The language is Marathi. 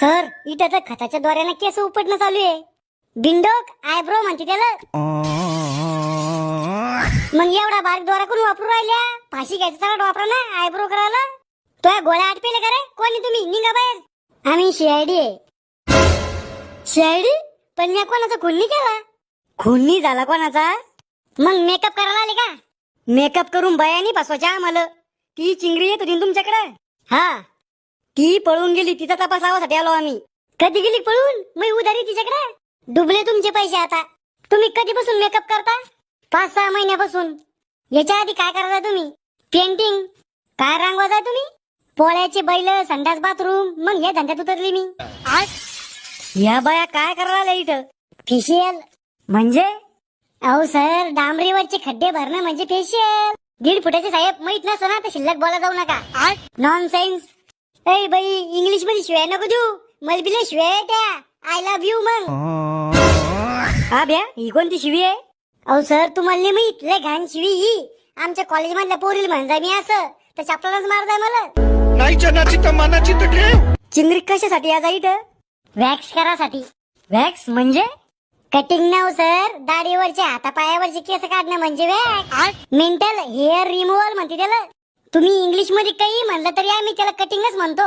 सर इथं तर खताच्या द्वाराने केस उपटणं चालू आहे. बिंडोक आयब्रो म्हणते त्याला. मग एवढा बारीक द्वारा कोण वापरू राहिल्या? फाशी घ्यायचा सगळं वापरा ना आयब्रो करायला. तो गोळ्या आटपेले का रे? कोणी तुम्ही? निघा बाहेर. आम्ही सीआयडी आहे. सीआयडी? पण मी कोणाचा खून नाही केला. खून नाही झाला कोणाचा? मग मेकअप करायला आले का? मेकअप करून बयानी फसवायच्या आम्हाला. ती चिंगरी येत होती तुमच्याकडे. हा ती पळून गेली, तिचा तपास लावासाठी आलो आम्ही. कधी गेली पळून? मी उधारी तिच्याकडे. डुबले तुमचे पैसे आता. तुम्ही कधीपासून मेकअप करता? 5-6 महिन्यापासून. याच्या आधी काय करता तुम्ही? पेंटिंग. काय रंगवताय तुम्ही? पोळ्याचे बैल, संडास बाथरूम. मग हे धंद्यात उतरली मी. आज या बाया काय करायला इथं? फेशियल म्हणजे? अहो सर, डांबरीवरचे खड्डे भरणं म्हणजे फेशियल. 1.5 फुटाचे साहेब माहित नसतं ना तर शिल्लक बोला जाऊ नका. नॉनसेन्स. ए बाई, इंग्लिश मध्ये शिवाय नको देऊ. मलबिले शिवाय त्या आय लव्ह यू. मग हा ब्या, ही कोणती शिवी आहे? अहो सर, तुम्हाला माहित लय घाण शिवी ही. आमच्या कॉलेज मधल्या पोरील म्हणजा मी असं तर चापलाच मारताय मला. नाही जनाची तर मनाची तर ठेव. चिंगरी कशासाठी आज इथं? वॅक्स करासाठी. वॅक्स म्हणजे? कटिंग नाव सर. दाढीवरचे हातापायावरचे केस काढणं म्हणजे वॅक्स. मेंटल हेअर रिमूव्हल म्हणते त्याला. तुम्ही इंग्लिश मध्ये काही म्हणलं तरी आम्ही त्याला कटिंगच म्हणतो.